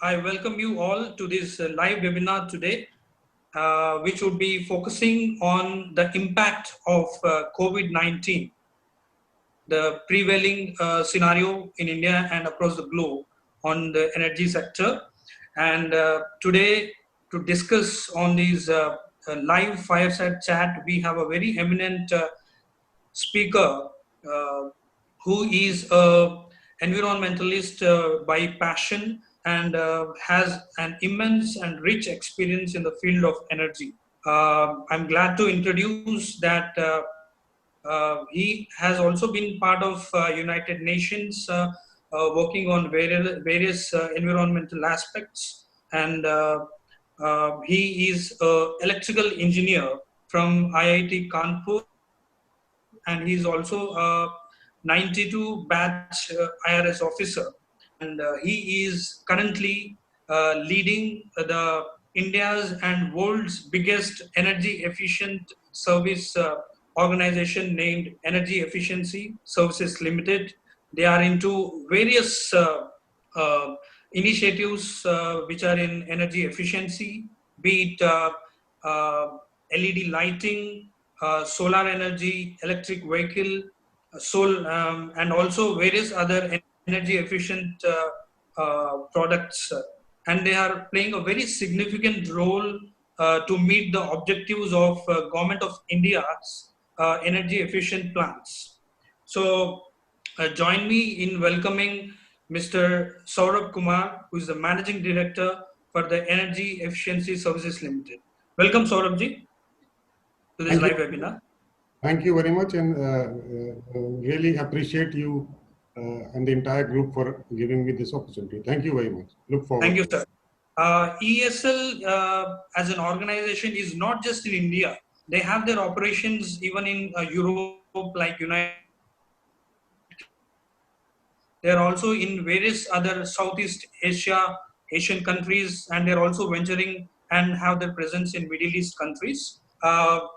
I welcome you all to this live webinar today, which would be focusing on the impact of COVID-19, the prevailing scenario in India and across the globe on the energy sector. And today, to discuss on these live fireside chat, we have a very eminent speaker who is a environmentalist by passion and has an immense and rich experience in the field of energy. I'm glad to introduce that he has also been part of United Nations, working on various environmental aspects, and he is an electrical engineer from IIT Kanpur, and he's also a 92 batch IRS officer, and he is currently leading the India's and world's biggest energy efficient service organization named Energy Efficiency Services Limited. They are into various initiatives which are in energy efficiency, be it LED lighting, solar energy, electric vehicle, and also various other energy efficient products. And they are playing a very significant role to meet the objectives of Government of India's energy efficient plans. So join me in welcoming Mr. Saurabh Kumar, who is the Managing Director for the Energy Efficiency Services Limited. Welcome, Saurabh-ji, to this live webinar. Thank you very much, and really appreciate you and the entire group for giving me this opportunity. Thank you very much. Look forward. Thank you, sir. ESL as an organization is not just in India. They have their operations even in Europe, like United. They are also in various other Southeast Asian countries, and they're also venturing and have their presence in Middle East countries. To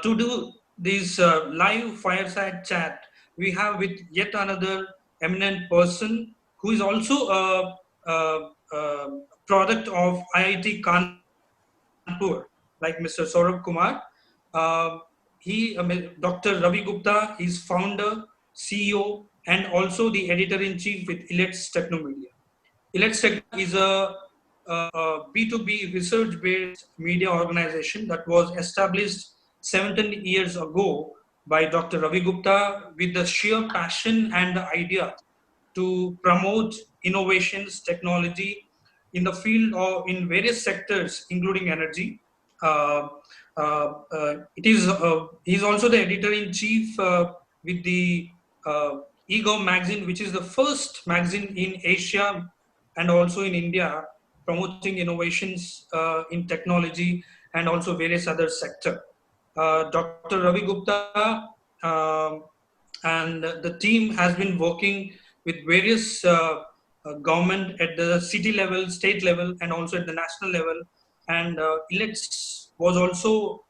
do this live fireside chat, we have with yet another eminent person who is also a product of IIT Kanpur, like Mr. Saurabh Kumar. Dr. Ravi Gupta is founder, CEO, and also the editor-in-chief with Illets Technomedia. Illets Tech is a B2B research-based media organization that was established 17 years ago by Dr. Ravi Gupta with the sheer passion and the idea to promote innovations, technology in the field or in various sectors, including energy. He's also the editor-in-chief with the eGov magazine, which is the first magazine in Asia and also in India, promoting innovations in technology and also various other sectors. Dr. Ravi Gupta and the team has been working with various government at the city level, state level, and also at the national level. And Illets was also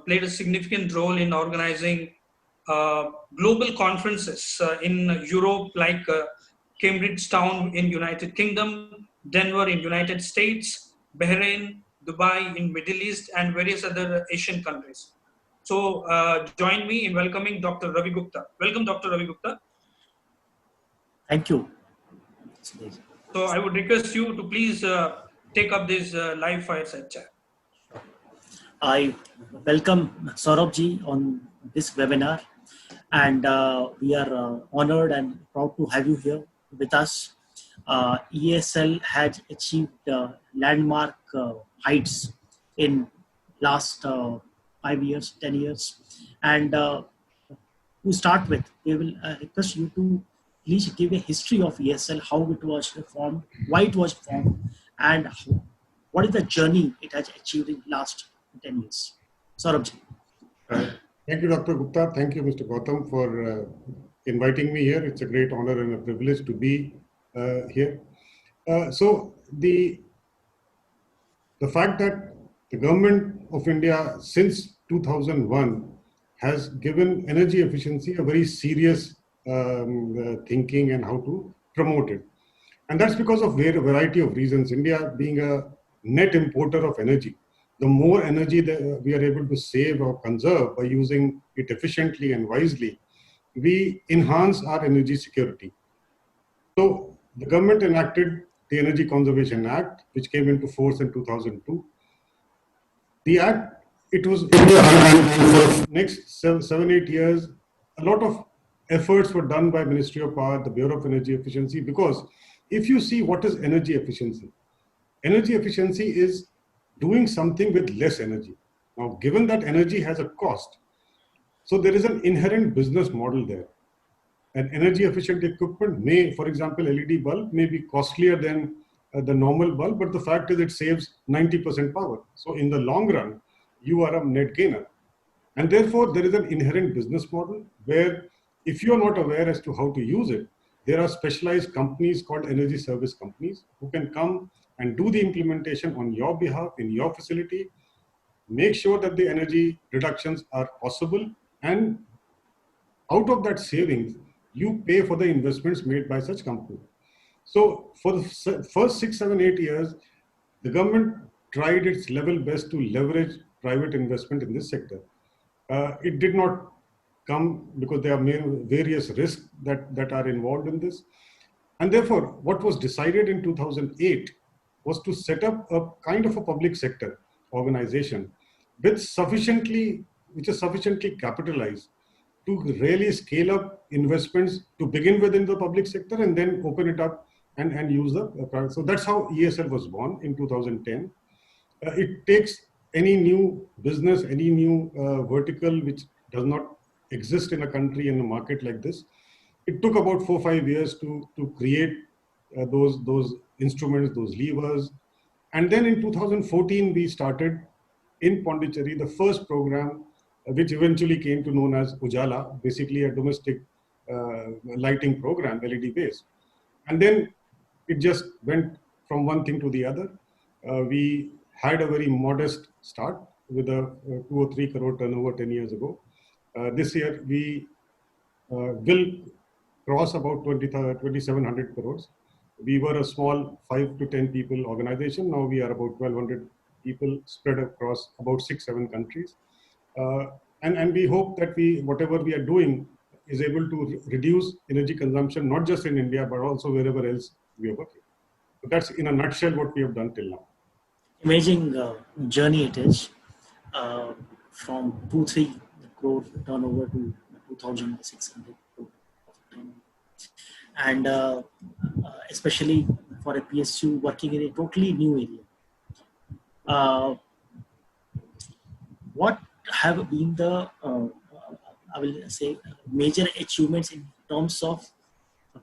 played a significant role in organizing global conferences in Europe, like Cambridge Town in United Kingdom, Denver in United States, Bahrain, Dubai in Middle East, and various other Asian countries. So join me in welcoming Dr. Ravi Gupta. Welcome, Dr. Ravi Gupta. Thank you. So I would request you to please take up this live fireside chat. I welcome Saurabh-ji on this webinar, and we are honored and proud to have you here with us. ESL has achieved landmark heights in last 5 years, 10 years. And to start with, we will request you to please give a history of ESL, how it was formed, why it was formed, and what is the journey it has achieved in last 10 years. Saurabh-ji. Thank you, Dr. Gupta. Thank you, Mr. Gautam, for inviting me here. It's a great honor and a privilege to be here. So the fact that the government of India since 2001 has given energy efficiency a very serious thinking and how to promote it. And that's because of a variety of reasons. India being a net importer of energy, the more energy that we are able to save or conserve by using it efficiently and wisely, we enhance our energy security. So the government enacted the Energy Conservation Act, which came into force in 2002. The act, it was, and for the next 7, 8 years, a lot of efforts were done by Ministry of Power, the Bureau of Energy Efficiency, because if you see what is energy efficiency is doing something with less energy. Now, given that energy has a cost, so there is an inherent business model there. An energy efficient equipment may, for example, LED bulb may be costlier than the normal bulb, but the fact is it saves 90% power. So in the long run, you are a net gainer. And therefore, there is an inherent business model where if you are not aware as to how to use it, there are specialized companies called energy service companies who can come and do the implementation on your behalf in your facility, make sure that the energy reductions are possible, and out of that savings, you pay for the investments made by such companies. So for the first 6, 7, 8 years, the government tried its level best to leverage private investment in this sector. It did not come because there are various risks that are involved in this. And therefore, what was decided in 2008 was to set up a kind of a public sector organization which is sufficiently capitalized to really scale up investments to begin with in the public sector and then open it up and use the private. So that's how ESL was born in 2010. It takes any new business, any new vertical which does not exist in a country, in a market like this. It took about 4 or 5 years to create those instruments, those levers. And then in 2014, we started in Pondicherry the first program, which eventually came to known as Ujala, basically a domestic lighting program, LED based. And then it just went from one thing to the other. We had a very modest start with a 2 or 3 crore turnover 10 years ago. This year we will cross about 2,700 crores. We were a small 5 to 10 people organization. Now we are about 1,200 people spread across about 6, 7 countries. And we hope that whatever we are doing is able to reduce energy consumption, not just in India, but also wherever else we are working. So that's in a nutshell what we have done till now. Amazing journey it is, from 2-3 crore turnover to 2,600 crore turnover. And especially for a PSU working in a totally new area. What have been the, I will say, major achievements in terms of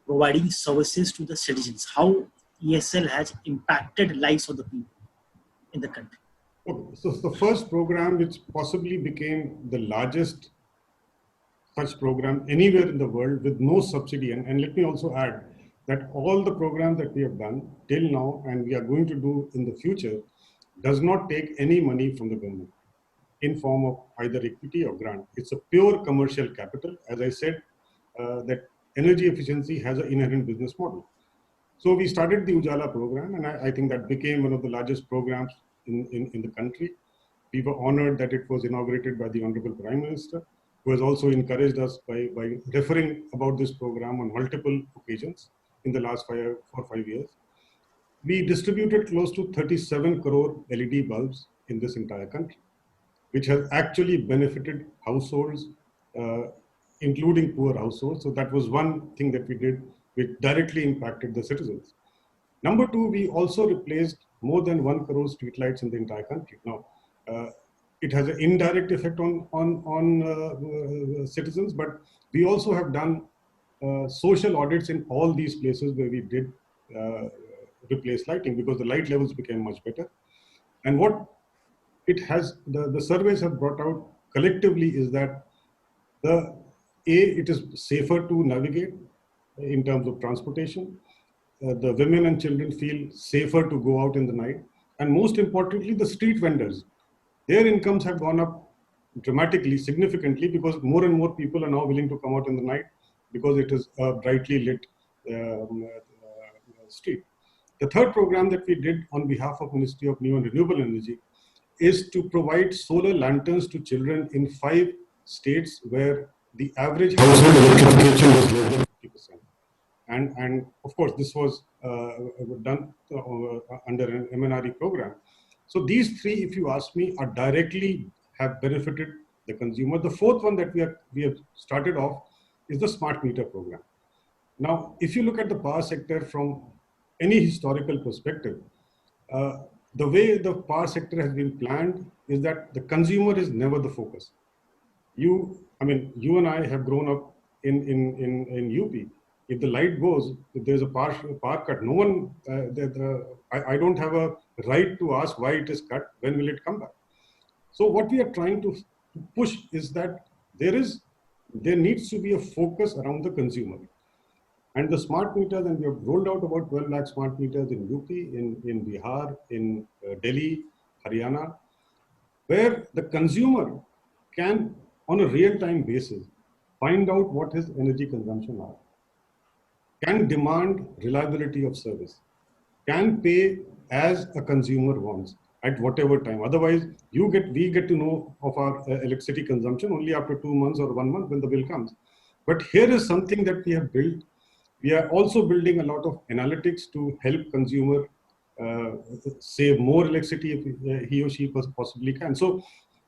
providing services to the citizens? How ESL has impacted lives of the people in the country? So the first program, which possibly became the largest such program anywhere in the world with no subsidy, and let me also add that all the programs that we have done till now and we are going to do in the future does not take any money from the government in form of either equity or grant. It's a pure commercial capital. As I said, that energy efficiency has an inherent business model. So we started the Ujala program, and I think that became one of the largest programs in the country. We were honored that it was inaugurated by the Honorable Prime Minister, who has also encouraged us by referring about this program on multiple occasions in the last 4 or 5 years. We distributed close to 37 crore LED bulbs in this entire country, which has actually benefited households, including poor households. So that was one thing that we did, which directly impacted the citizens. Number two, we also replaced more than 1 crore streetlights in the entire country. Now, it has an indirect effect on citizens, but we also have done social audits in all these places where we did replace lighting, because the light levels became much better. And what it has, the surveys have brought out collectively is that it is safer to navigate in terms of transportation. The women and children feel safer to go out in the night. And most importantly, the street vendors, their incomes have gone up dramatically, significantly, because more and more people are now willing to come out in the night because it is a brightly lit street. The third program that we did on behalf of Ministry of New and Renewable Energy is to provide solar lanterns to children in 5 states where the average household electrification was less than 50%. And of course, this was done under an MNRE program. So these 3, if you ask me, are directly have benefited the consumer. The fourth one that we have started off is the smart meter program. Now, if you look at the power sector from any historical perspective, the way the power sector has been planned is that the consumer is never the focus. You and I have grown up in UP. If the light goes, if there's a power cut, no one, I don't have a right to ask why it is cut, when will it come back? So what we are trying to push is that there needs to be a focus around the consumer. And the smart meters, and we have rolled out about 12 lakh smart meters in UP, in Bihar, in Delhi, Haryana, where the consumer can, on a real-time basis, find out what his energy consumption are, can demand reliability of service, can pay as a consumer wants at whatever time. Otherwise, we get to know of our electricity consumption only after 2 months or 1 month when the bill comes. But here is something that we have built. We are also building a lot of analytics to help consumer save more electricity if he or she possibly can. So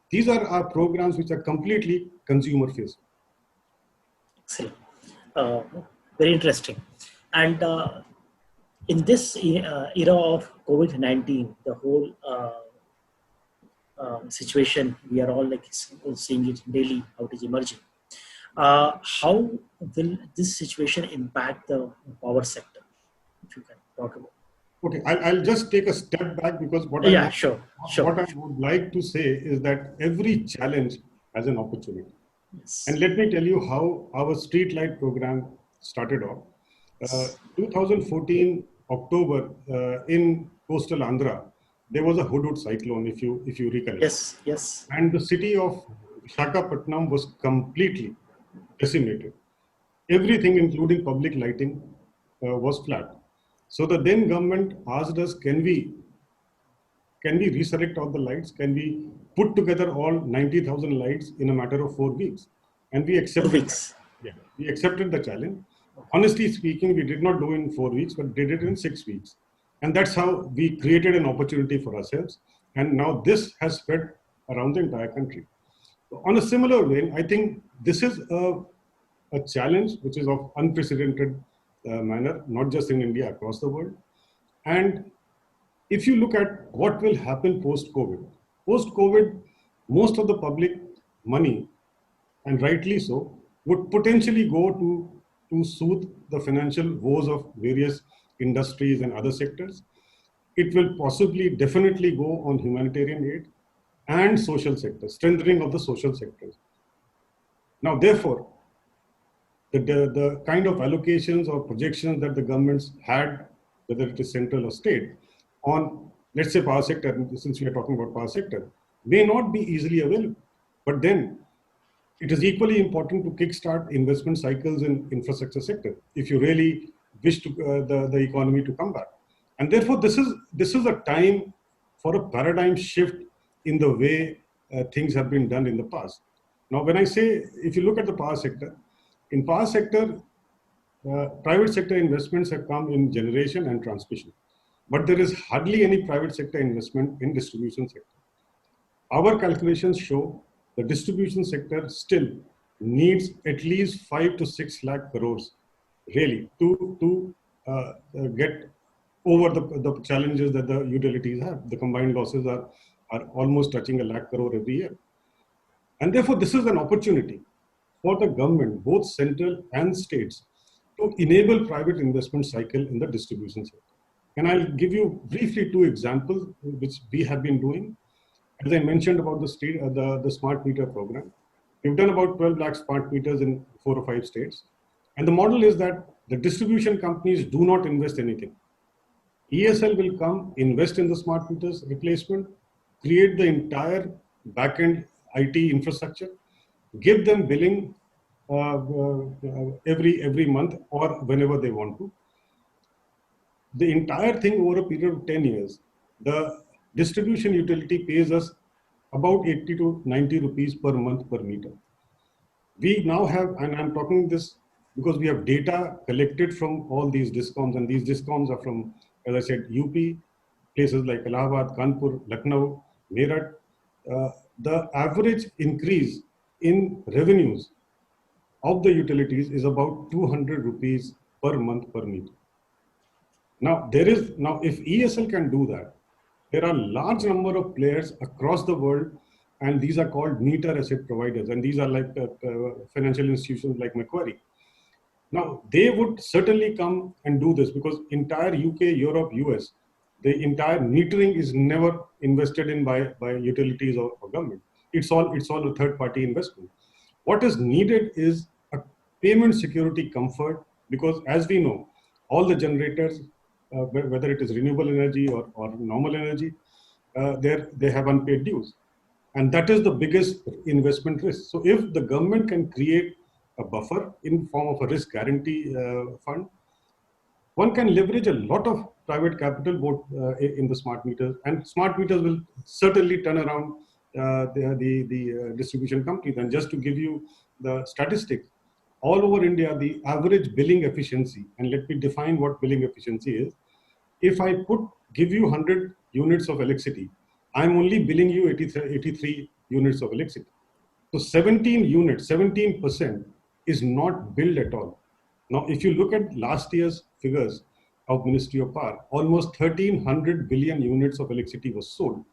these are our programs which are completely consumer facing. Excellent. Very interesting. And in this era of COVID-19, the whole situation, we are all like seeing it daily, how it is emerging. How will this situation impact the power sector? If you can talk about. Okay, I'll just take a step back because what I would like to say is that every challenge has an opportunity. Yes. And let me tell you how our street light program started off. 2014 October in coastal Andhra, there was a hudud cyclone, if you recollect. Yes. And the city of Visakhapatnam was completely decimated. Everything, including public lighting, was flat. So the then government asked us, can we resurrect all the lights? Can we put together all 90,000 lights in a matter of 4 weeks? And we accepted. 4 weeks. Yeah, we accepted the challenge. Honestly speaking, we did not do it in 4 weeks, but did it in 6 weeks. And that's how we created an opportunity for ourselves. And now this has spread around the entire country. On a similar vein, I think this is a challenge which is of unprecedented manner, not just in India, across the world. And if you look at what will happen post-COVID, most of the public money, and rightly so, would potentially go to soothe the financial woes of various industries and other sectors. It will possibly, definitely go on humanitarian aid and social sector, strengthening of the social sectors. Now, therefore, the kind of allocations or projections that the governments had, whether it is central or state, on, let's say, power sector, since we are talking about power sector, may not be easily available. But then it is equally important to kickstart investment cycles in infrastructure sector if you really wish to the economy to come back. And therefore, this is a time for a paradigm shift in the way things have been done in the past. Now, when I say, if you look at the power sector, in power sector, private sector investments have come in generation and transmission, but there is hardly any private sector investment in distribution sector. Our calculations show the distribution sector still needs at least 5 to 6 lakh crores, really, to get over the challenges that the utilities have. The combined losses are almost touching 1 lakh crore every year. And therefore, this is an opportunity for the government, both central and states, to enable private investment cycle in the distribution sector. And I'll give you briefly 2 examples which we have been doing. As I mentioned about the smart meter program, we've done about 12 lakh smart meters in 4 or 5 states. And the model is that the distribution companies do not invest anything. ESL will come, invest in the smart meters replacement, create the entire backend IT infrastructure, give them billing every month or whenever they want to. the entire thing over a period of 10 years, the distribution utility pays us about 80 to 90 rupees per month per meter. We now have, and I'm talking this because we have data collected from all these DISCOMs, and these DISCOMs are from, as I said, UP, places like Allahabad, Kanpur, Lucknow, Meerut. The average increase in revenues of the utilities is about 200 rupees per month per meter. Now, if ESL can do that, there are large number of players across the world, and these are called meter asset providers, and these are like financial institutions like Macquarie. Now, they would certainly come and do this because entire UK, Europe, US, the entire metering is never invested in by utilities or government. It's all a third-party investment. What is needed is a payment security comfort, because as we know, all the generators, whether it is renewable energy or normal energy, they have unpaid dues. And that is the biggest investment risk. So if the government can create a buffer in form of a risk guarantee fund, one can leverage a lot of private capital both in the smart meters, and smart meters will certainly turn around the distribution companies. And just to give you the statistics, all over India, the average billing efficiency, and let me define what billing efficiency is. If I give you 100 units of electricity, I'm only billing you 83 units of electricity. So 17% is not billed at all. Now, if you look at last year's figures of Ministry of Power, almost 1,300 billion units of electricity was sold.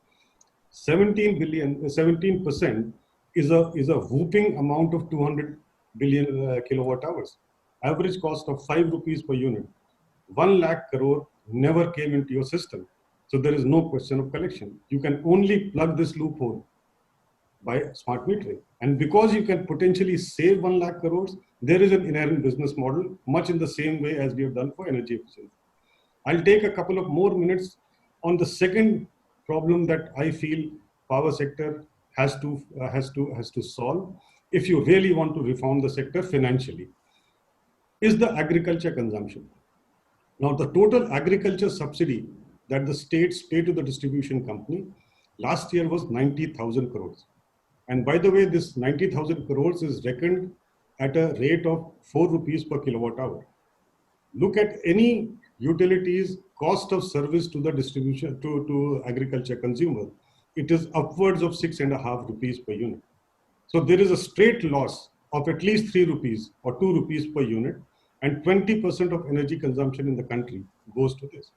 17% is a whooping amount of 200 billion kilowatt hours. Average cost of 5 rupees per unit. 1 lakh crore never came into your system. So there is no question of collection. You can only plug this loophole by smart metering. And because you can potentially save 1 lakh crores, there is an inherent business model, much in the same way as we have done for energy efficiency. I'll take a couple of more minutes on the second problem that I feel power sector has to solve if you really want to reform the sector financially, is the agriculture consumption. Now, the total agriculture subsidy that the states pay to the distribution company last year was 90,000 crores. And by the way, this 90,000 crores is reckoned at a rate of 4 rupees per kilowatt hour. Look at any utilities cost of service to the distribution to agriculture consumer. It is upwards of 6.5 rupees per unit. So there is a straight loss of at least 3 rupees or 2 rupees per unit, and 20% of energy consumption in the country goes to this.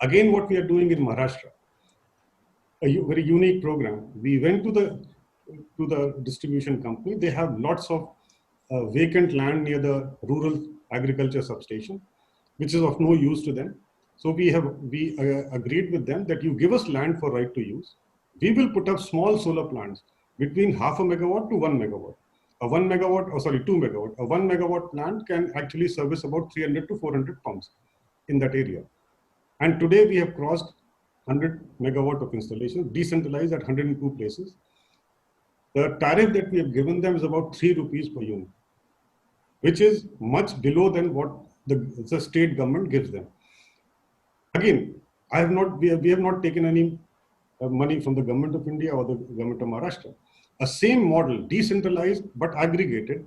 Again, what we are doing in Maharashtra, a very unique program. We went to the distribution company. They have lots of vacant land near the rural agriculture substation, which is of no use to them. So we agreed with them that you give us land for right to use. We will put up small solar plants between 0.5 megawatt to 1 megawatt. A 2 megawatt. A 1 megawatt plant can actually service about 300 to 400 pumps in that area. And today we have crossed 100 megawatt of installation, decentralized at 102 places. The tariff that we have given them is about 3 rupees per unit, which is much below than what the state government gives them. Again, we have not taken any money from the government of India or the government of Maharashtra. A same model, decentralized but aggregated,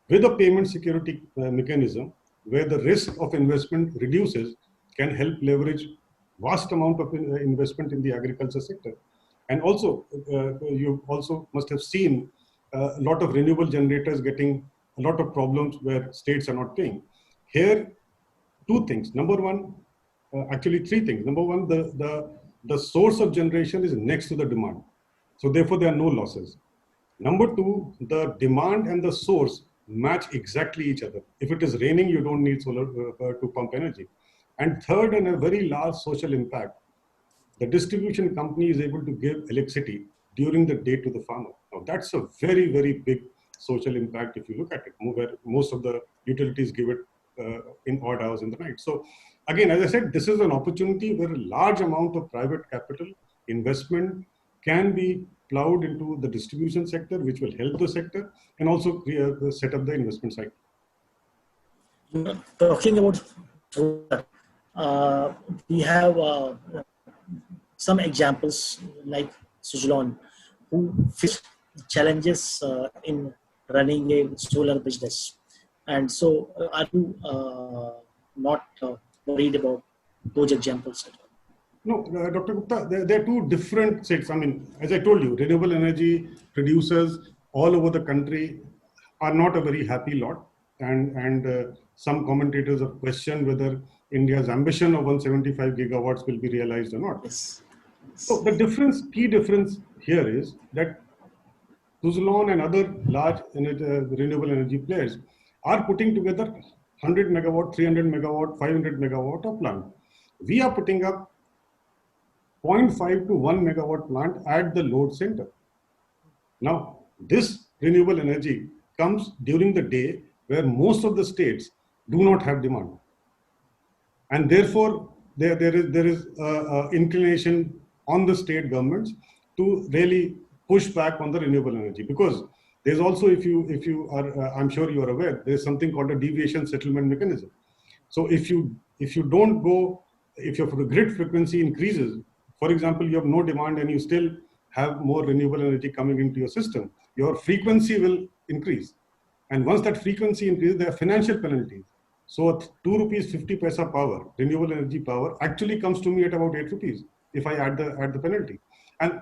with a payment security mechanism where the risk of investment reduces, can help leverage vast amount of investment in the agriculture sector. And also, you also must have seen a lot of renewable generators getting a lot of problems where states are not paying. Here, two things. Number one, actually three things. Number one, the source of generation is next to the demand. So therefore, there are no losses. Number two, the demand and the source match exactly each other. If it is raining, you don't need solar to pump energy. And third, and a very large social impact, the distribution company is able to give electricity during the day to the farmer. Now that's a very, very big social impact if you look at it, where most of the utilities give it in odd hours in the night. So again, as I said, this is an opportunity where a large amount of private capital investment can be plowed into the distribution sector, which will help the sector and also set up the investment cycle. Talking about solar, we have some examples like Suzlon, who faced challenges in running a solar business. And so, are you not worried about those examples at all? No, Dr. Gupta, there are two different sets. I mean, as I told you, renewable energy producers all over the country are not a very happy lot. And some commentators have questioned whether India's ambition of 175 gigawatts will be realized or not. Yes. So the key difference here is that Suzlon and other large renewable energy players are putting together 100 megawatt, 300 megawatt, 500 megawatt of plant. We are putting up 0.5 to 1 megawatt plant at the load center. Now, this renewable energy comes during the day where most of the states do not have demand. And therefore, there is inclination on the state governments to really push back on the renewable energy, because there's also, if you are, I'm sure you are aware, there's something called a deviation settlement mechanism. So if you don't go, if your grid frequency increases, for example, you have no demand and you still have more renewable energy coming into your system, your frequency will increase. And once that frequency increases, there are financial penalties. So 2 rupees 50 paisa power, renewable energy power, actually comes to me at about 8 rupees if I add the penalty. And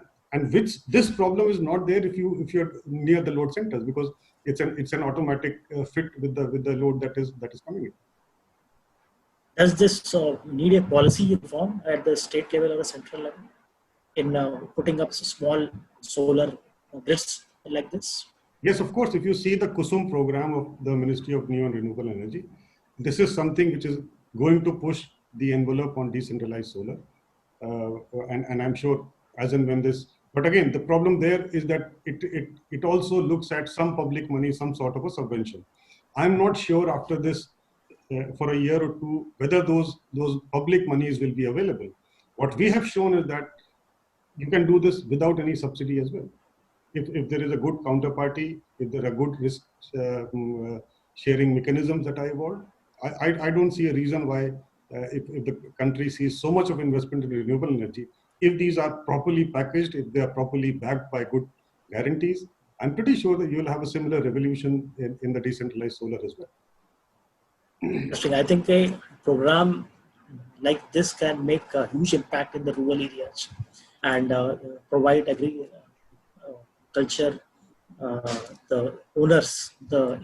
which this problem is not there if you're near the load centers, because it's an automatic fit with the load that is coming in. Does this need a policy reform at the state level or the central level in putting up small solar grids like this? Yes, of course. If you see the KUSUM program of the Ministry of New and Renewable Energy, this is something which is going to push the envelope on decentralized solar. And I'm sure as and when this, but again, the problem there is that it also looks at some public money, some sort of a subvention. I'm not sure after this, for a year or two, whether those public monies will be available. What we have shown is that you can do this without any subsidy as well. If there is a good counterparty, if there are good risk sharing mechanisms that are evolved, I don't see a reason why if the country sees so much of investment in renewable energy, if these are properly packaged, if they are properly backed by good guarantees, I'm pretty sure that you will have a similar revolution in the decentralized solar as well. Interesting. I think a program like this can make a huge impact in the rural areas and provide agriculture, the owners, a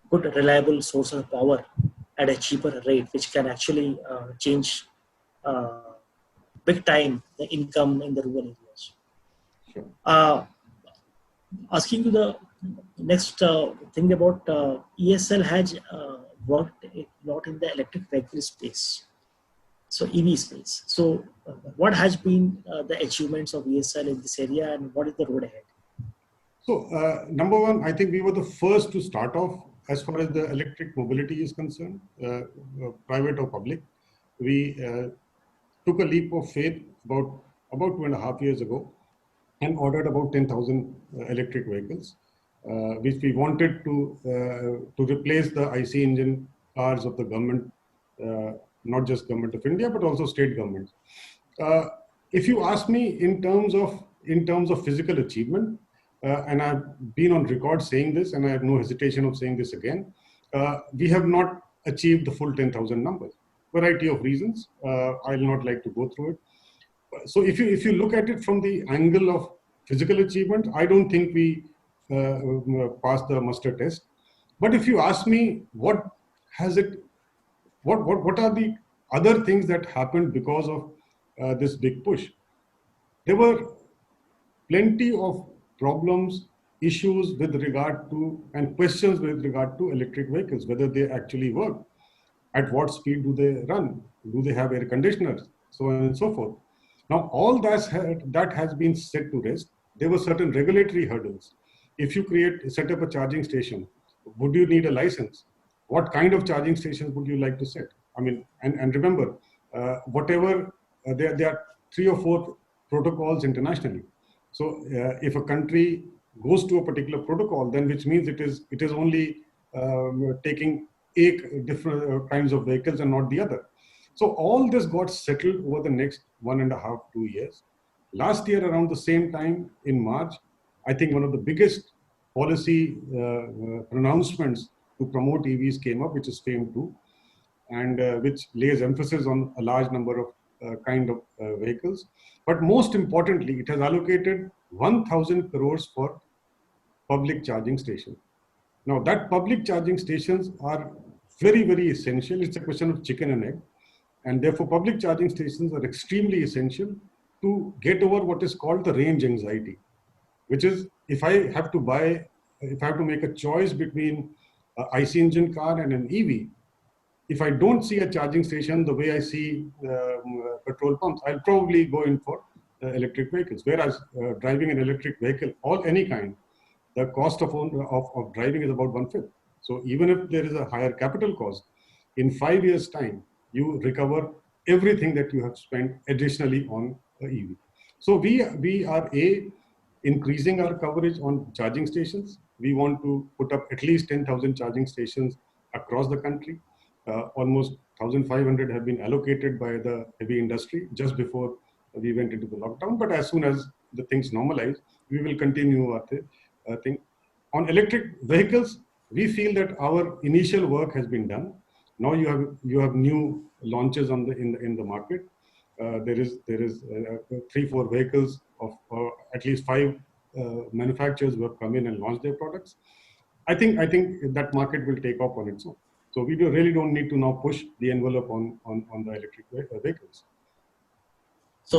good reliable source of power at a cheaper rate, which can actually change big time the income in the rural areas. Sure. Asking you the next thing about ESL has worked a lot in the electric vehicle space, so EV space. So what has been the achievements of ESL in this area, and what is the road ahead? So number one, I think we were the first to start off as far as the electric mobility is concerned, private or public. We took a leap of faith about 2.5 years ago and ordered about 10,000 electric vehicles, which we wanted to replace the IC engine cars of the government, not just government of India, but also state governments. If you ask me in terms of physical achievement, and I've been on record saying this, and I have no hesitation of saying this again, we have not achieved the full 10,000 numbers. Variety of reasons. I'll not like to go through it. So if you look at it from the angle of physical achievement, I don't think we passed the muster test. But if you ask me, what are the other things that happened because of this big push? There were plenty of problems, issues with regard to, and questions with regard to electric vehicles, whether they actually work, at what speed do they run, do they have air conditioners, so on and so forth. Now, all that has been set to rest. There were certain regulatory hurdles. If you set up a charging station, would you need a license? What kind of charging stations would you like to set? I mean, and remember, there are 3 or 4 protocols internationally. So if a country goes to a particular protocol, then which means it is only taking 8 different kinds of vehicles and not the other. So all this got settled over the next 1.5, 2 years. Last year, around the same time in March, I think one of the biggest policy pronouncements to promote EVs came up, which is FAME 2, and which lays emphasis on a large number of vehicles. But most importantly, it has allocated 1,000 crores for public charging stations. Now, that public charging stations are very, very essential. It's a question of chicken and egg. And therefore, public charging stations are extremely essential to get over what is called the range anxiety, which is if I have to make a choice between an IC engine car and an EV, if I don't see a charging station the way I see petrol pumps, I'll probably go in for electric vehicles. Whereas driving an electric vehicle, any kind, the cost of driving is about 1/5. So even if there is a higher capital cost, in 5 years' time, you recover everything that you have spent additionally on EV. So we are increasing our coverage on charging stations. We want to put up at least 10,000 charging stations across the country. Almost 1,500 have been allocated by the heavy industry just before we went into the lockdown. But as soon as the things normalize, we will continue our thing. On electric vehicles, we feel that our initial work has been done. Now you have new launches in the market. There is 3-4 vehicles of at least 5 manufacturers who have come in and launched their products. I think that market will take off on its own. So we really don't need to now push the envelope on the electric vehicles. So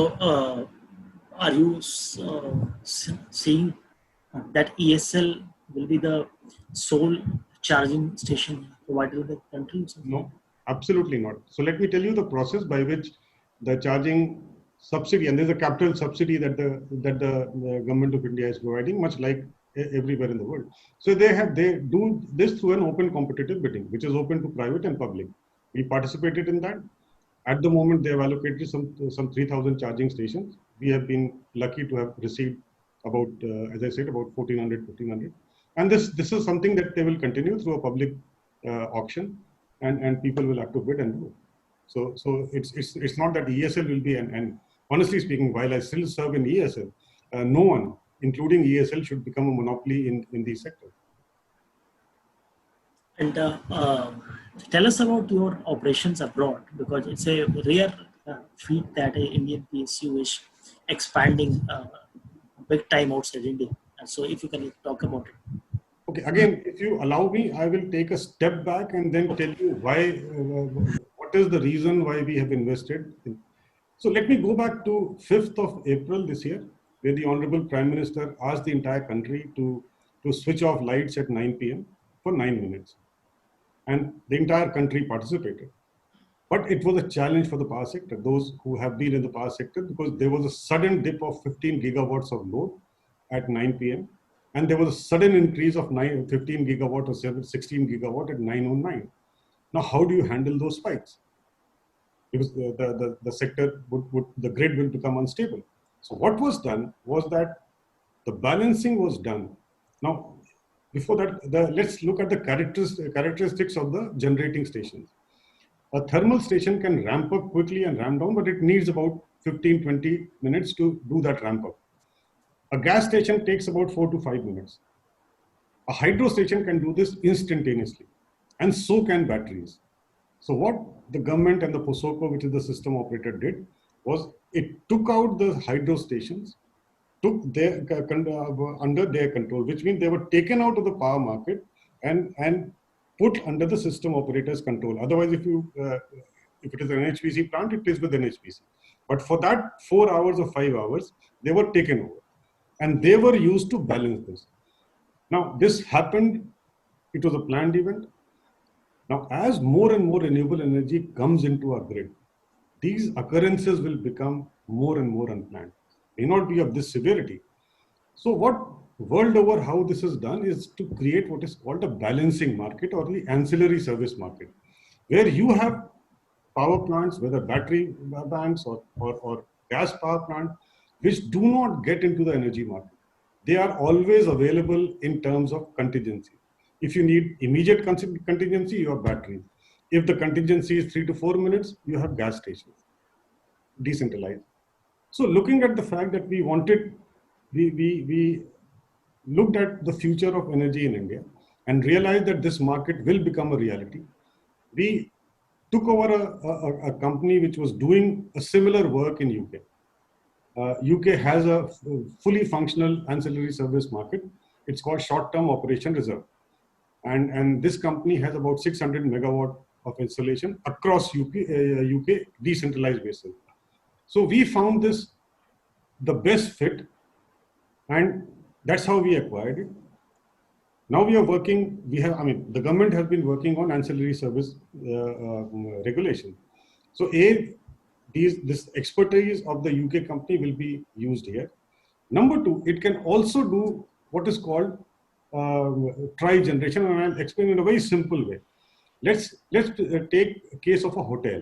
are you seeing that ESL will be the sole charging station provider in the country? No, absolutely not. So let me tell you the process by which the charging subsidy, and there's a capital subsidy that the government of India is providing, much like everywhere in the world. So they do this through an open competitive bidding, which is open to private and public. We participated in that. At the moment, they have allocated some 3,000 charging stations. We have been lucky to have received about, as I said, about 1,400. And this is something that they will continue through a public auction, and people will have to bid and do. So it's not that ESL will be, and honestly speaking, while I still serve in ESL, no one, including ESL, should become a monopoly in these sectors. And tell us about your operations abroad, because it's a rare feat that an Indian PSU is expanding big time outside India. And so if you can talk about it. Okay, again, if you allow me, I will take a step back and then tell you why, what is the reason why we have invested in. So let me go back to 5th of April this year, where the Honorable Prime Minister asked the entire country to switch off lights at 9 p.m. for 9 minutes. And the entire country participated. But it was a challenge for the power sector, those who have been in the power sector, because there was a sudden dip of 15 gigawatts of load at 9 p.m. And there was a sudden increase of 15 gigawatt or 16 gigawatt at 9:09. Now, how do you handle those spikes? Because the sector the grid will become unstable. So what was done was that the balancing was done. Now, before that, let's look at the characteristics of the generating stations. A thermal station can ramp up quickly and ramp down, but it needs about 15-20 minutes to do that ramp up. A gas station takes about 4 to 5 minutes. A hydro station can do this instantaneously, and so can batteries. So what the government and the POSOCO, which is the system operator, did was it took out the hydro stations, took their under their control, which means they were taken out of the power market and put under the system operator's control. Otherwise, if it is an NHPC plant, it is with NHPC. But for that 4 hours or 5 hours, they were taken over. And they were used to balance this. Now, this happened, it was a planned event. Now, as more and more renewable energy comes into our grid, these occurrences will become more and more unplanned. May not be of this severity. So what world over how this is done is to create what is called a balancing market or the ancillary service market, where you have power plants, whether battery banks or gas power plant, which do not get into the energy market. They are always available in terms of contingency. If you need immediate contingency, you have batteries. If the contingency is 3 to 4 minutes, you have gas stations, decentralized. So looking at the fact that we looked at the future of energy in India and realized that this market will become a reality. We took over a company which was doing a similar work in UK. UK has a fully functional ancillary service market. It's called short-term operation reserve. And this company has about 600 megawatt of installation across UK decentralized basis. So we found this the best fit, and that's how we acquired it. Now we are working, the government has been working on ancillary service regulation. So this expertise of the UK company will be used here. Number two, it can also do what is called tri-generation, and I'll explain in a very simple way. Let's take a case of a hotel.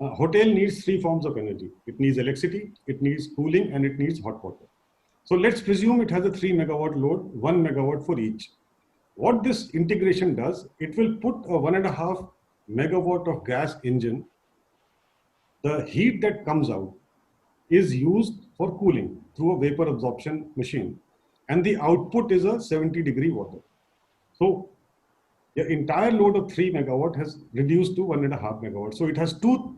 A hotel needs 3 forms of energy. It needs electricity, it needs cooling, and it needs hot water. So let's presume it has a 3 megawatt load, 1 megawatt for each. What this integration does, it will put a 1.5 megawatt of gas engine. The heat that comes out is used for cooling through a vapor absorption machine. And the output is a 70-degree water. So the entire load of 3 megawatt has reduced to 1.5 megawatt. So it has two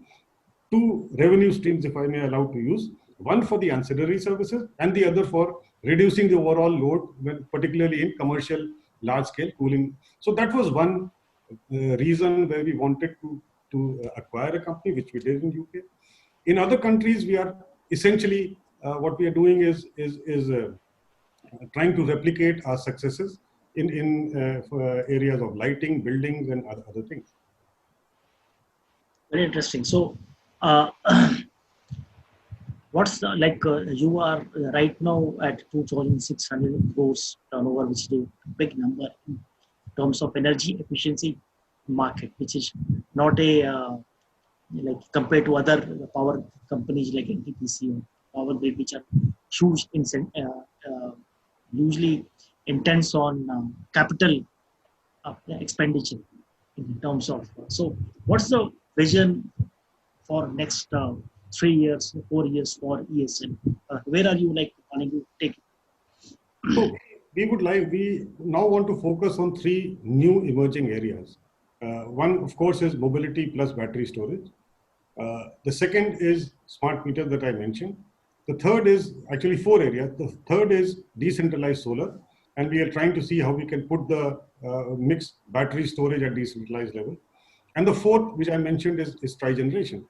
revenue streams, if I may allow to use, one for the ancillary services and the other for reducing the overall load, particularly in commercial large-scale cooling. So that was one reason where we wanted to acquire a company, which we did in UK. In other countries, we are essentially, what we are doing is trying to replicate our successes in areas of lighting, buildings, and other things. Very interesting. So, what's the, you are right now at 2,600 crores turnover, which is a big number in terms of energy efficiency market, which is not a like compared to other power companies like NTPC or Power Grid, which are huge, usually intense on capital expenditure in terms of. So, what's the vision for next 3 years, 4 years for ESL? Where are you wanting to take it? So we now want to focus on 3 new emerging areas. One, of course, is mobility plus battery storage. The second is smart meter that I mentioned. The third is actually 4 areas. The third is decentralized solar, and we are trying to see how we can put the mixed battery storage at decentralized level. And the fourth, which I mentioned, is tri-generation.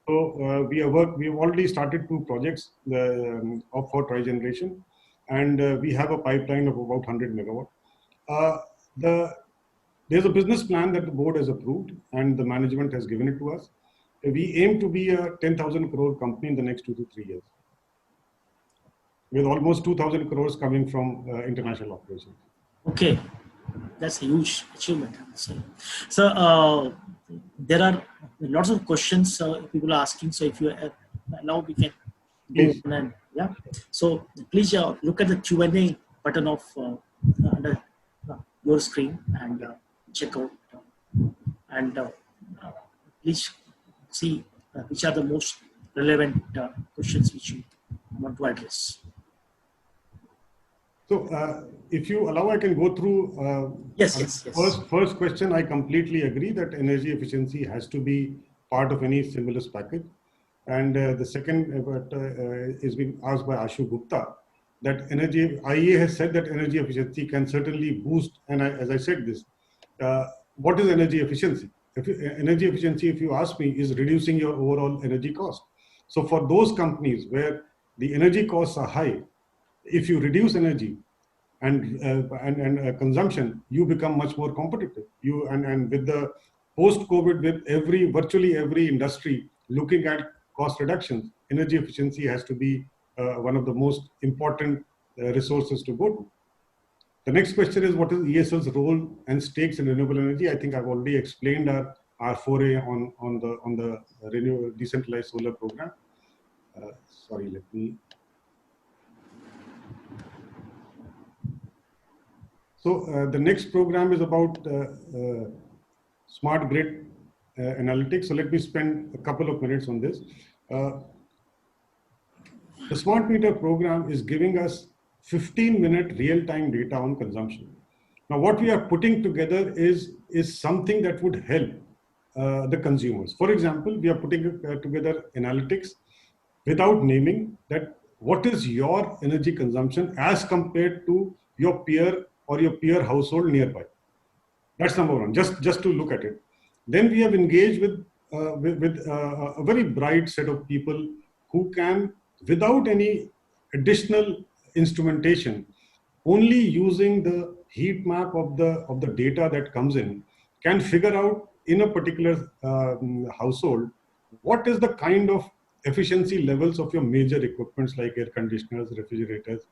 So we have already started 2 projects for tri-generation, and we have a pipeline of about 100 megawatt. There's a business plan that the board has approved and the management has given it to us. We aim to be a 10,000 crore company in the next 2 to 3 years, with almost 2,000 crores coming from international operations. Okay, that's a huge achievement, I would say. So there are lots of questions people are asking. So if you allow, we can go on and yeah. So please look at the Q&A button of under your screen and check out and please see which are the most relevant questions which you want to address. So if you allow, I can go through. Yes. First question, I completely agree that energy efficiency has to be part of any stimulus package. And the second is being asked by Ashu Gupta, that IEA has said that energy efficiency can certainly boost. And as I said this, what is energy efficiency? Energy efficiency, if you ask me, is reducing your overall energy cost. So for those companies where the energy costs are high, if you reduce energy and consumption, you become much more competitive. And with the post-COVID, with virtually every industry looking at cost reductions, energy efficiency has to be one of the most important resources to go to. The next question is, what is ESL's role and stakes in renewable energy? I think I've already explained our foray on the renewable decentralized solar program. Sorry, let me. So the next program is about smart grid analytics. So let me spend a couple of minutes on this. The smart meter program is giving us 15-minute real-time data on consumption. Now, what we are putting together is something that would help the consumers. For example, we are putting together analytics without naming that what is your energy consumption as compared to your peer or your peer household nearby. That's number one, just to look at it. Then we have engaged with a very bright set of people who can, without any additional instrumentation, only using the heat map of the data that comes in, can figure out in a particular household what is the kind of efficiency levels of your major equipments like air conditioners, refrigerators.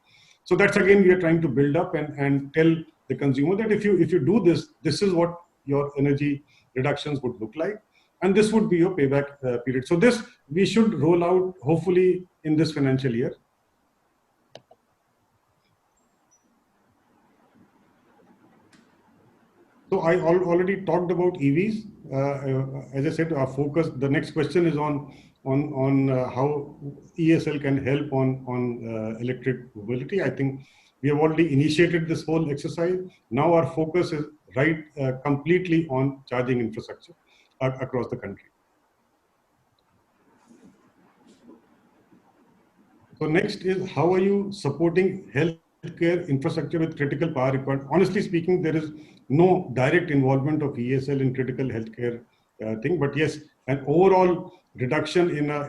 So that's again we are trying to build up and tell the consumer that if you do this, this is what your energy reductions would look like, and this would be your payback period. So this we should roll out hopefully in this financial year. So I already talked about EVs. As I said, our focus. The next question is on how ESL can help on electric mobility. I think we have already initiated this whole exercise. Now our focus is completely on charging infrastructure across the country. So next is, how are you supporting healthcare infrastructure with critical power requirement? Honestly speaking, there is no direct involvement of ESL in critical healthcare thing, but yes, an overall reduction in a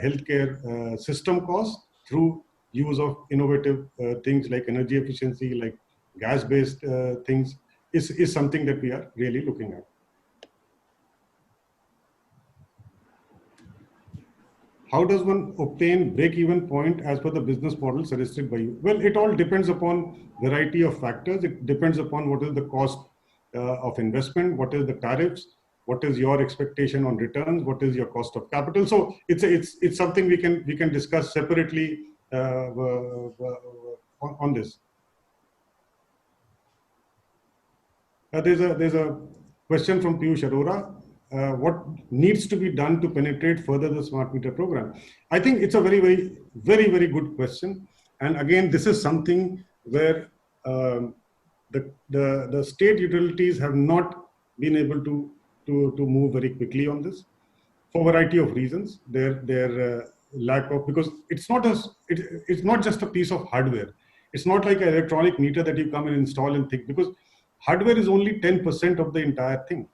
healthcare system cost through use of innovative things like energy efficiency, like gas-based things is something that we are really looking at. How does one obtain break-even point as per the business model suggested by you? Well, it all depends upon variety of factors. It depends upon what is the cost of investment, what is the tariffs, what is your expectation on returns, what is your cost of capital. So it's something we can discuss separately on this. There's a question from Piyush Arora. What needs to be done to penetrate further the smart meter program? I think it's a very good question. And again, this is something where the state utilities have not been able to move very quickly on this for a variety of reasons. Their lack of, because it's not just a piece of hardware. It's not like an electronic meter that you come and install and think, because hardware is only 10% of the entire thing.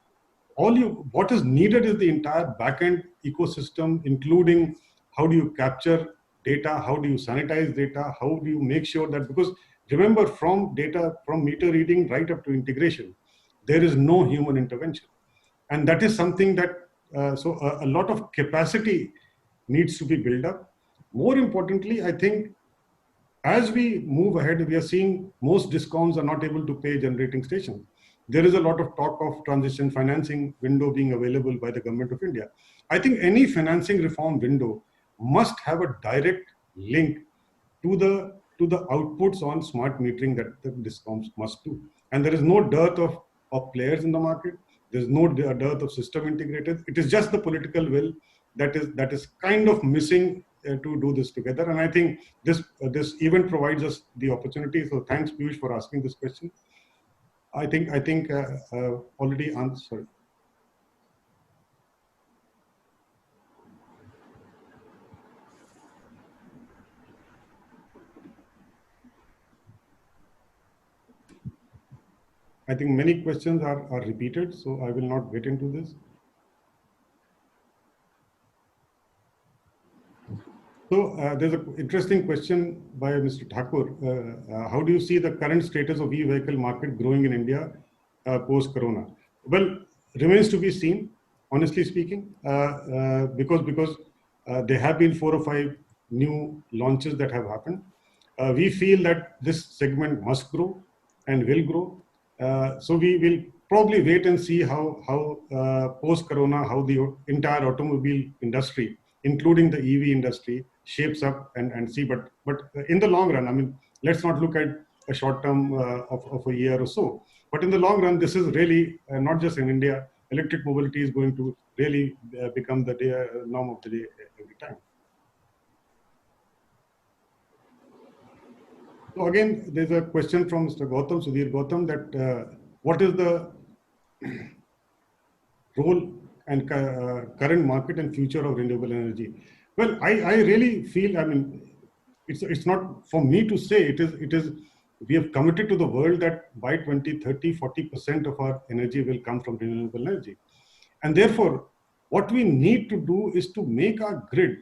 What is needed is the entire backend ecosystem, including how do you capture data, how do you sanitize data, how do you make sure that, because remember, from data, from meter reading right up to integration, there is no human intervention. And that is something that, so a lot of capacity needs to be built up. More importantly, I think as we move ahead, we are seeing most DISCOMs are not able to pay generating stations. There is a lot of talk of transition financing window being available by the government of India. I think any financing reform window must have a direct link to the outputs on smart metering that the DISCOMs must do. And there is no dearth of players in the market. There's no dearth of system integrators. It is just the political will that is kind of missing to do this together. And I think this event provides us the opportunity. So thanks, Piyush, for asking this question. I think already answered. I think many questions are repeated, so I will not get into this. So there's an interesting question by Mr. Thakur. How do you see the current status of e-vehicle market growing in India post-corona? Well, remains to be seen, honestly speaking, because there have been 4 or 5 new launches that have happened. We feel that this segment must grow and will grow. So we will probably wait and see how post-corona, how the entire automobile industry, including the EV industry, shapes up and see. But in the long run, I mean, let's not look at a short term of a year or so. But in the long run, this is really not just in India, electric mobility is going to really become the norm of the day every time. So again, there's a question from Mr. Gautam, Sudhir Gautam, that what is the role and current market and future of renewable energy? Well, I really feel, I mean, it's not for me to say, it is, we have committed to the world that by 2030, 40% of our energy will come from renewable energy. And therefore, what we need to do is to make our grid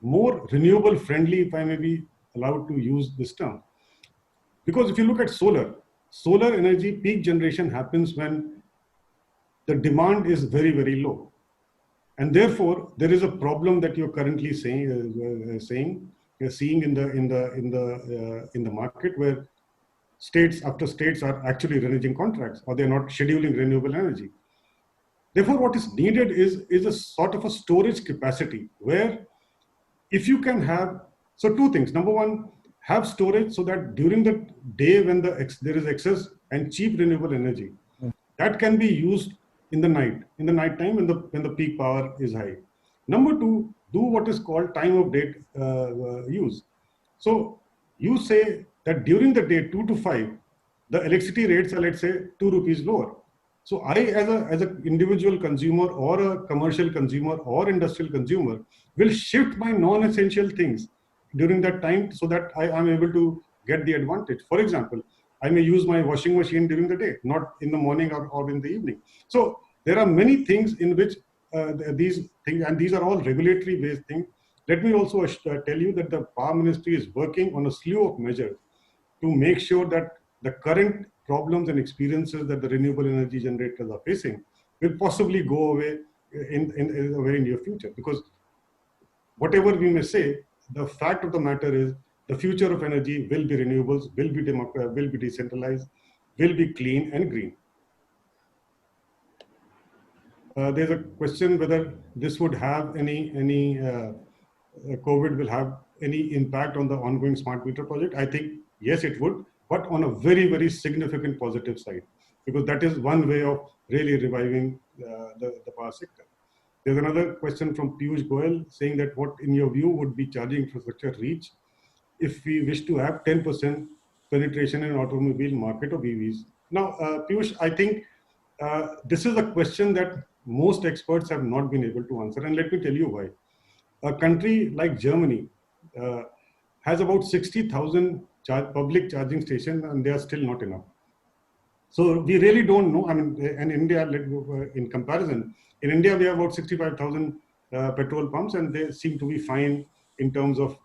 more renewable friendly, if I may be allowed to use this term. Because if you look at solar energy peak generation happens when the demand is very, very low. And therefore, there is a problem that you're currently seeing in the market, where states after states are actually reneging contracts, or they're not scheduling renewable energy. Therefore, what is needed is a sort of a storage capacity where, if you can have, so two things. Number one, have storage so that during the day when there is excess and cheap renewable energy, that can be used in the night time when the peak power is high. Number two, do what is called time of day use. So you say that during the day 2 to 5, the electricity rates are, let's say, 2 rupees lower. So I, as an individual consumer or a commercial consumer or industrial consumer, will shift my non-essential things during that time so that I am able to get the advantage. For example, I may use my washing machine during the day, not in the morning or in the evening. So there are many things in which these things, and these are all regulatory based things. Let me also tell you that the Power Ministry is working on a slew of measures to make sure that the current problems and experiences that the renewable energy generators are facing will possibly go away in a very near future. Because whatever we may say, the fact of the matter is the future of energy will be renewables, will be decentralized, will be clean and green. There's a question whether this would have COVID will have any impact on the ongoing smart meter project. I think, yes, it would, but on a very, very significant positive side, because that is one way of really reviving the power sector. There's another question from Piyush Goyal saying that what, in your view, would be charging infrastructure reach if we wish to have 10% penetration in automobile market of EVs? Now, Piyush, I think this is a question that most experts have not been able to answer, and let me tell you why. A country like Germany has about 60,000 public charging stations, and they are still not enough. So we really don't know. I mean, in India, in comparison, in India we have about 65,000 petrol pumps, and they seem to be fine in terms of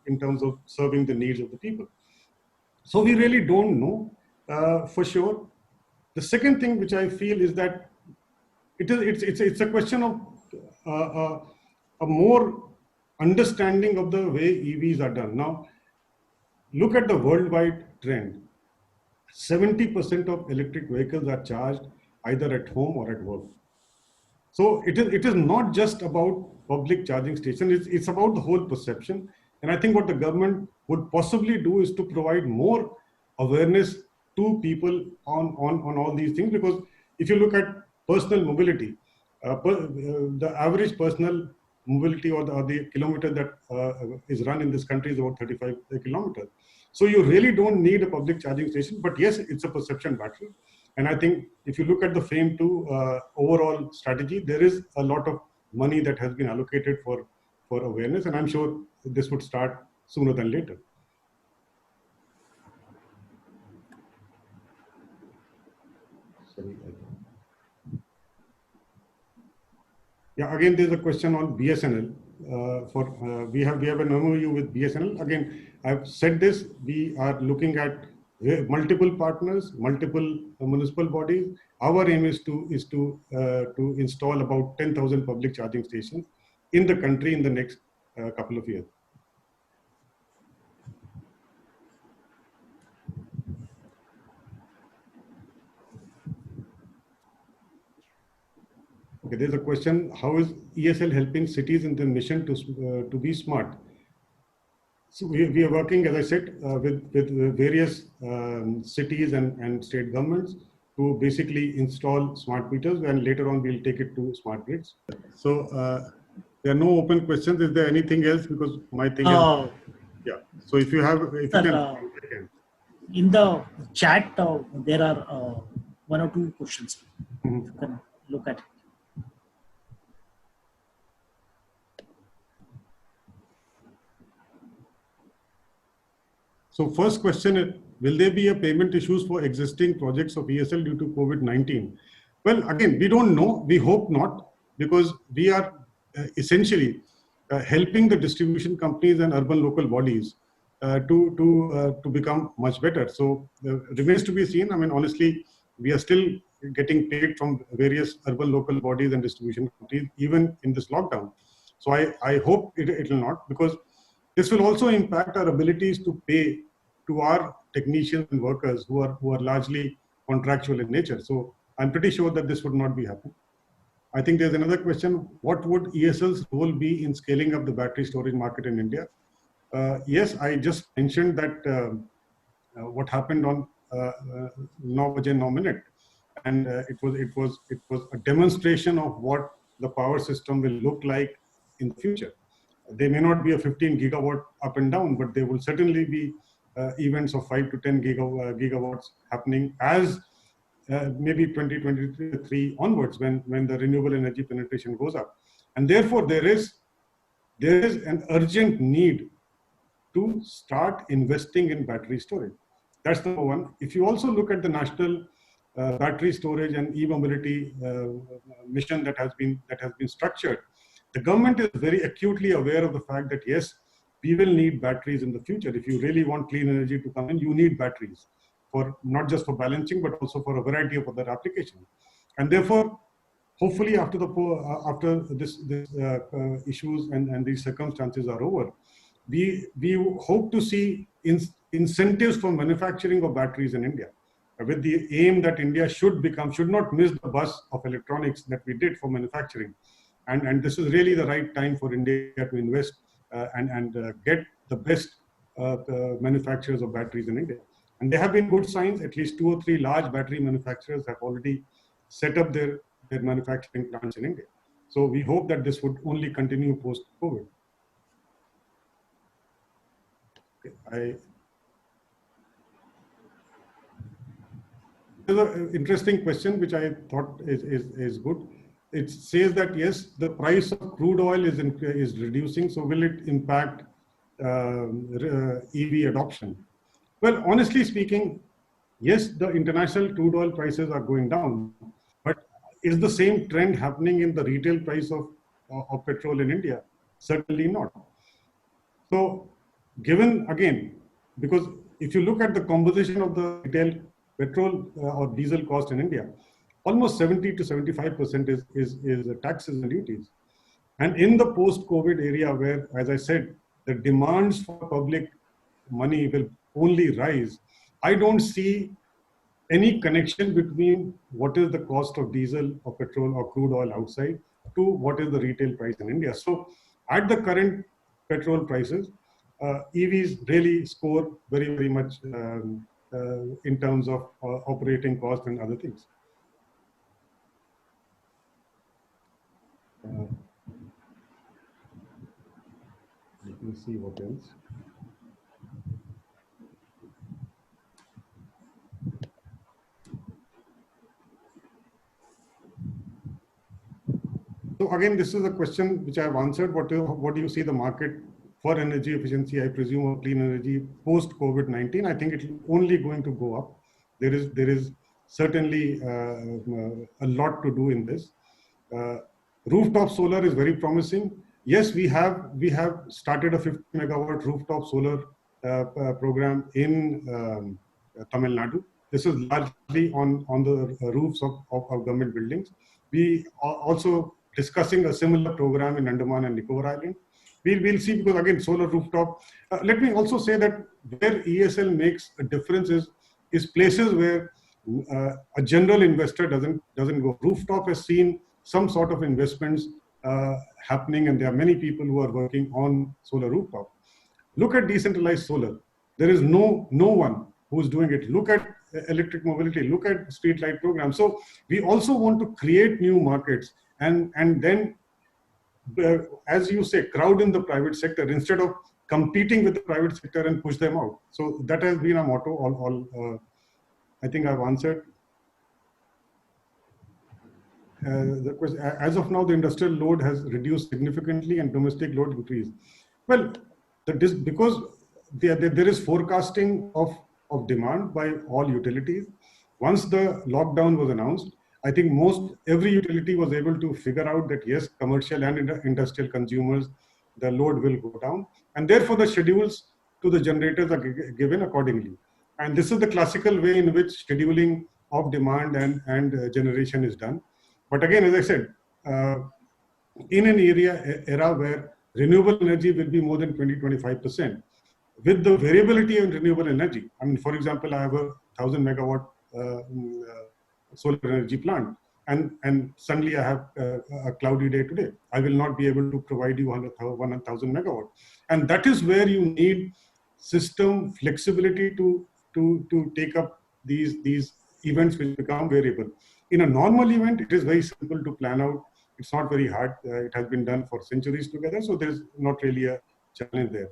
serving the needs of the people. So we really don't know for sure. The second thing which I feel is that it's a question of a more understanding of the way EVs are done. Now, look at the worldwide trend. 70% of electric vehicles are charged either at home or at work. So it is not just about public charging stations, it's about the whole perception. And I think what the government would possibly do is to provide more awareness to people on all these things. Because if you look at personal mobility, the average personal mobility or the kilometer that is run in this country is about 35 kilometers. So you really don't need a public charging station, but yes, it's a perception battle. And I think if you look at the FAME 2 overall strategy, there is a lot of money that has been allocated for awareness, and I'm sure this would start sooner than later. Sorry. Yeah, again, there's a question on BSNL. We have an MOU with BSNL. Again, I've said this, we are looking at multiple partners, multiple municipal bodies. Our aim is to install about 10,000 public charging stations in the country in the next couple of years. Okay, there's a question: how is ESL helping cities in their mission to be smart? So we are working, as I said, with various cities and state governments to basically install smart meters, and later on we'll take it to smart grids. So there are no open questions. Is there anything else? Because my thing is, yeah. So if you have, if you can. In the chat, there are 1 or 2 questions. You can look at it. So first question is, will there be a payment issues for existing projects of ESL due to COVID-19? Well, again, we don't know. We hope not, because we are essentially helping the distribution companies and urban local bodies to become much better. So remains to be seen. I mean, honestly, we are still getting paid from various urban local bodies and distribution companies, even in this lockdown. So I hope it will not, because this will also impact our abilities to pay to our technicians and workers who are largely contractual in nature. So I'm pretty sure that this would not be happening. I think there's another question. What would ESL's role be in scaling up the battery storage market in India? Yes, I just mentioned that what happened on Now Baje Now Minute, and it was a demonstration of what the power system will look like in the future. They may not be a 15 gigawatt up and down, but there will certainly be events of 5 to 10 gigawatts happening as maybe 2023 onwards, when the renewable energy penetration goes up. And therefore, there is an urgent need to start investing in battery storage. That's number one. If you also look at the national battery storage and e-mobility mission that has been structured, the government is very acutely aware of the fact that yes, we will need batteries in the future. If you really want clean energy to come in, you need batteries, for not just for balancing, but also for a variety of other applications. And therefore, hopefully after this issues and these circumstances are over, we hope to see incentives for manufacturing of batteries in India, with the aim that India should not miss the bus of electronics that we did for manufacturing. And this is really the right time for India to invest and get the best manufacturers of batteries in India. And there have been good signs. At least 2 or 3 large battery manufacturers have already set up their manufacturing plants in India. So we hope that this would only continue post-COVID. There's an interesting question which I thought is good. It says that yes, the price of crude oil is reducing. So will it impact EV adoption? Well, honestly speaking, yes, the international crude oil prices are going down, but is the same trend happening in the retail price of petrol in India? Certainly not. So given, again, because if you look at the composition of the retail petrol or diesel cost in India, almost 70 to 75% is taxes and duties. And in the post-COVID area where, as I said, the demands for public money will only rise, I don't see any connection between what is the cost of diesel or petrol or crude oil outside to what is the retail price in India. So at the current petrol prices, EVs really score very, very much in terms of operating cost and other things. Let me see what else. So again, this is a question which I have answered. What do you see the market for energy efficiency, I presume, or clean energy post-COVID-19? I think it's only going to go up. There is certainly a lot to do in this. Rooftop solar is very promising. Yes, we have started a 50 megawatt rooftop solar program in Tamil Nadu. This is largely on the roofs of government buildings. We are also discussing a similar program in Andaman and Nicobar Island. We'll see, because again, solar rooftop. Let me also say that where ESL makes a difference is places where a general investor doesn't go. Rooftop has seen some sort of investments happening, and there are many people who are working on solar rooftop. Look at decentralized solar. There is no one who's doing it. Look at electric mobility, look at street light program. So we also want to create new markets and then, as you say, crowd in the private sector instead of competing with the private sector and push them out. So that has been our motto. I think I've answered. The question, as of now, the industrial load has reduced significantly and domestic load increased. Well, because there is forecasting of demand by all utilities. Once the lockdown was announced, I think every utility was able to figure out that yes, commercial and industrial consumers, the load will go down, and therefore the schedules to the generators are given accordingly. And this is the classical way in which scheduling of demand and generation is done. But again, as I said, in an era where renewable energy will be more than 20-25%, with the variability in renewable energy. I mean, for example, I have a 1,000 megawatt solar energy plant, and suddenly I have a cloudy day today. I will not be able to provide you 1,000 megawatt, and that is where you need system flexibility to take up these events which become variable. In a normal event, it is very simple to plan out. It's not very hard. It has been done for centuries together, so there's not really a challenge there.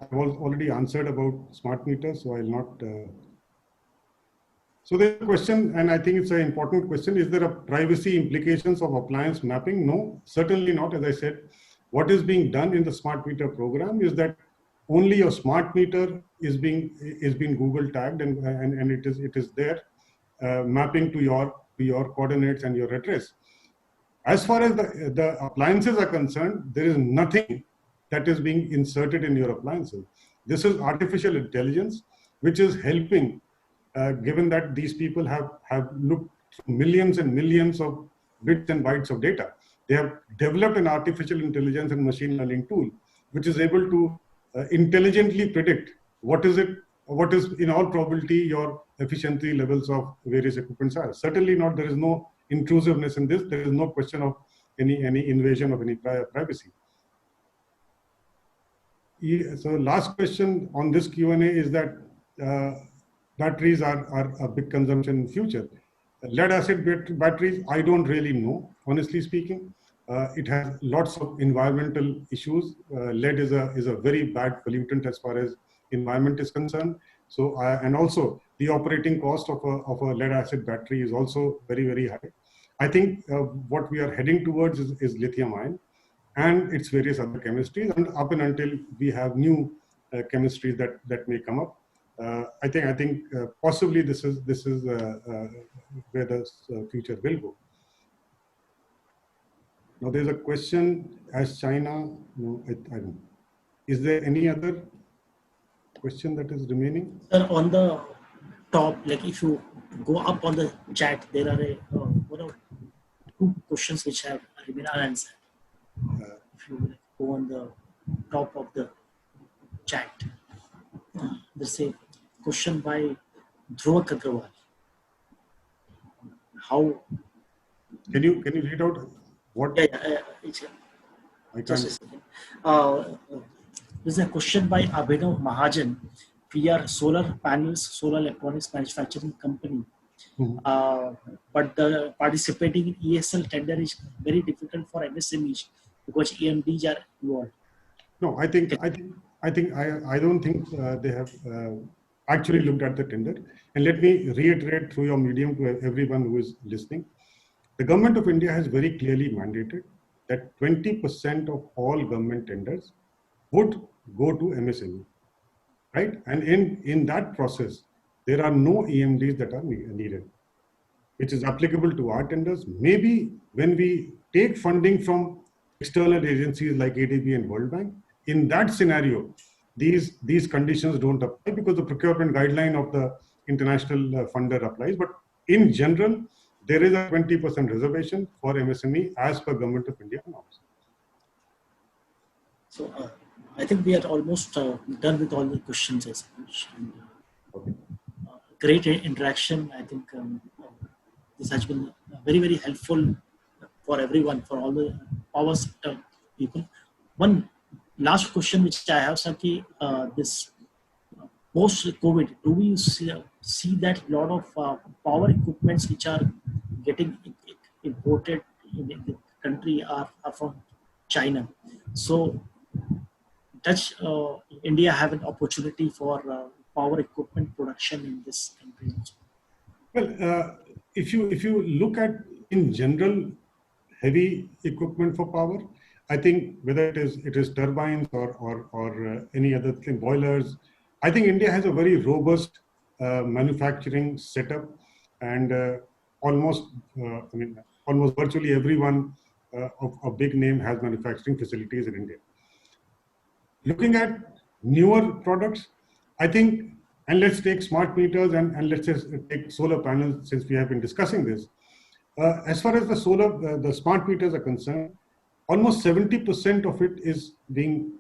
I've already answered about smart meters, so I'll not. So there's a question, and I think it's an important question. Is there a privacy implications of appliance mapping? No, certainly not. As I said, what is being done in the smart meter program is that only your smart meter is being Google tagged, and it is there mapping to your coordinates and your address. As far as the appliances are concerned, there is nothing that is being inserted in your appliances. This is artificial intelligence, which is helping, given that these people have looked through millions and millions of bits and bytes of data. They have developed an artificial intelligence and machine learning tool, which is able to intelligently predict what is in all probability your efficiency levels of various equipments are. Certainly not, there is no intrusiveness in this. There is no question of any invasion of any privacy. So last question on this Q&A is that batteries are a big consumption in future. Lead acid batteries, I don't really know, honestly speaking. It has lots of environmental issues. Lead is a very bad pollutant as far as environment is concerned. So, and also the operating cost of a lead acid battery is also very, very high. I think what we are heading towards is lithium ion and its various other chemistries, and up and until we have new chemistries that may come up. I think possibly this is where the future will go. Now there's a question, as China, no, I don't know. Is there any other question that is remaining? Sir, on the top, like if you go up on the chat, there are two questions which have remained unanswered. If you go on the top of the chat, there's a question by Dhruva Agrawal. How? Can you read out what? Yeah, I just a can't. second. There's a question by Abhinav Mahajan. We are solar panels, solar electronics manufacturing company. But the participating in ESL tender is very difficult for MSMEs because EMDs are involved. No, I don't think they have actually looked at the tender. And let me reiterate through your medium to everyone who is listening. The government of India has very clearly mandated that 20% of all government tenders would go to MSME, right? And in that process, there are no EMDs that are needed, which is applicable to our tenders. Maybe when we take funding from external agencies like ADB and World Bank, in that scenario, these conditions don't apply because the procurement guideline of the international funder applies. But in general, there is a 20% reservation for MSME as per Government of India norms. So I think we are almost done with all the questions as such. Okay. Great interaction. I think this has been very, very helpful for everyone, for all the power sector people. One last question which I have, sir, this post-COVID, do we see that a lot of power equipments which are getting imported in the country are from China? So does India have an opportunity for power equipment production in this country? Well, if you look at in general heavy equipment for power, I think whether it is turbines or any other thing, boilers, I think India has a very robust manufacturing setup, and almost almost virtually everyone of big name has manufacturing facilities in India. Looking at newer products, I think, and let's take smart meters and let's just take solar panels since we have been discussing this. As far as the smart meters are concerned, almost 70% of it is being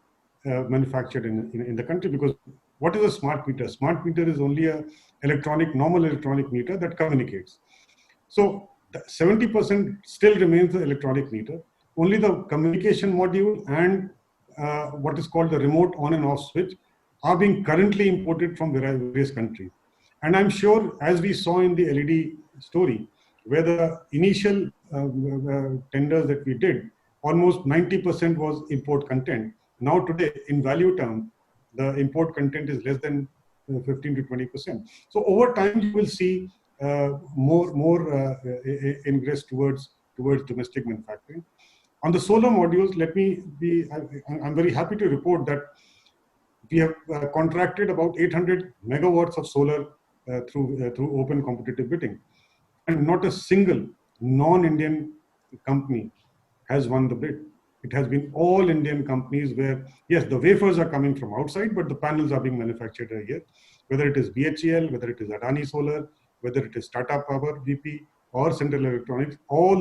manufactured in the country, because what is a smart meter? Smart meter is only a normal electronic meter that communicates. So 70% still remains the electronic meter. Only the communication module and what is called the remote on and off switch are being currently imported from various countries. And I'm sure, as we saw in the LED story, where the initial tenders that we did, almost 90% was import content. Now today, in value terms, the import content is less than 15 to 20%. So over time, you will see more ingress towards domestic manufacturing. On the solar modules, I'm very happy to report that we have contracted about 800 megawatts of solar through open competitive bidding. And not a single non-Indian company has won the bid. It has been all Indian companies where, yes, the wafers are coming from outside, but the panels are being manufactured here. Whether it is BHEL, whether it is Adani Solar, whether it is Tata Power, BP, or Central Electronics, all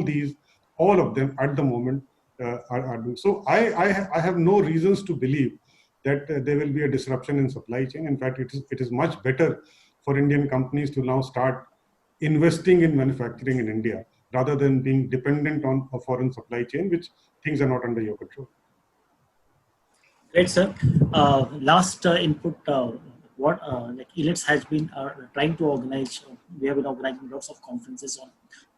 of them at the moment are doing. So I have no reasons to believe that there will be a disruption in supply chain. In fact, it is much better for Indian companies to now start investing in manufacturing in India rather than being dependent on a foreign supply chain, which things are not under your control. Great, sir. Last input, what ELETS has been trying to organize. We have been organizing lots of conferences on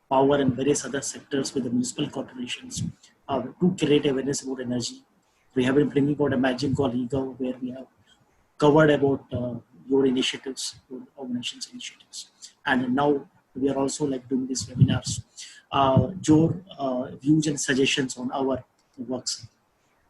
power and various other sectors with the municipal corporations to create awareness about energy. We have been bringing out a magazine called EGO, where we have covered about your initiatives, your organization's initiatives. And now we are also doing these webinars. Your views and suggestions on our works.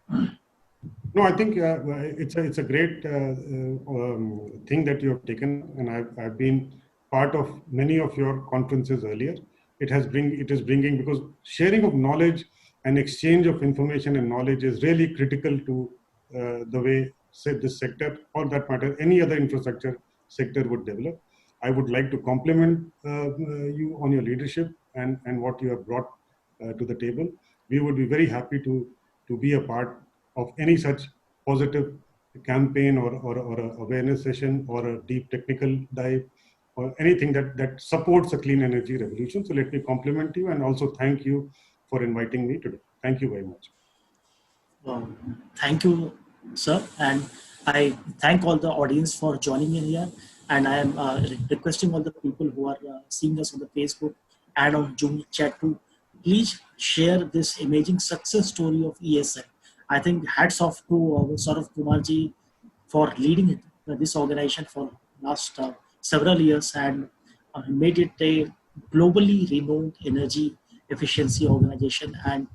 No, I think it's a great thing that you have taken, and I've been part of many of your conferences earlier. It is bringing, because sharing of knowledge and exchange of information and knowledge is really critical to the way, say, this sector, or that matter, any other infrastructure sector would develop. I would like to compliment you on your leadership and what you have brought to the table. We would be very happy to be a part of any such positive campaign or a awareness session or a deep technical dive or anything that supports a clean energy revolution. So let me compliment you and also thank you for inviting me today. Thank you very much. Thank you, sir. And I thank all the audience for joining in here. And I am requesting all the people who are seeing us on the Facebook and on Zoom chat to please share this amazing success story of ESL. I think hats off to Saurav Kumarji for leading this organization for last several years and made it a globally renowned energy efficiency organization, and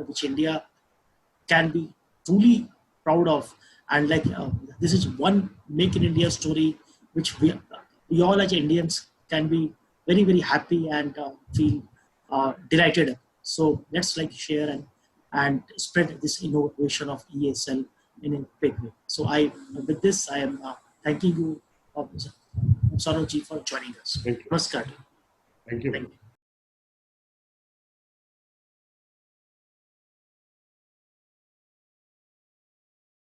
which India can be truly proud of. And this is one Make in India story which we all as Indians can be very, very happy and feel delighted. So let's share and spread this innovation of ESL in a big way. So with this, I am thanking you, Saurav ji, for joining us. Thank you. Namaskar. Thank you.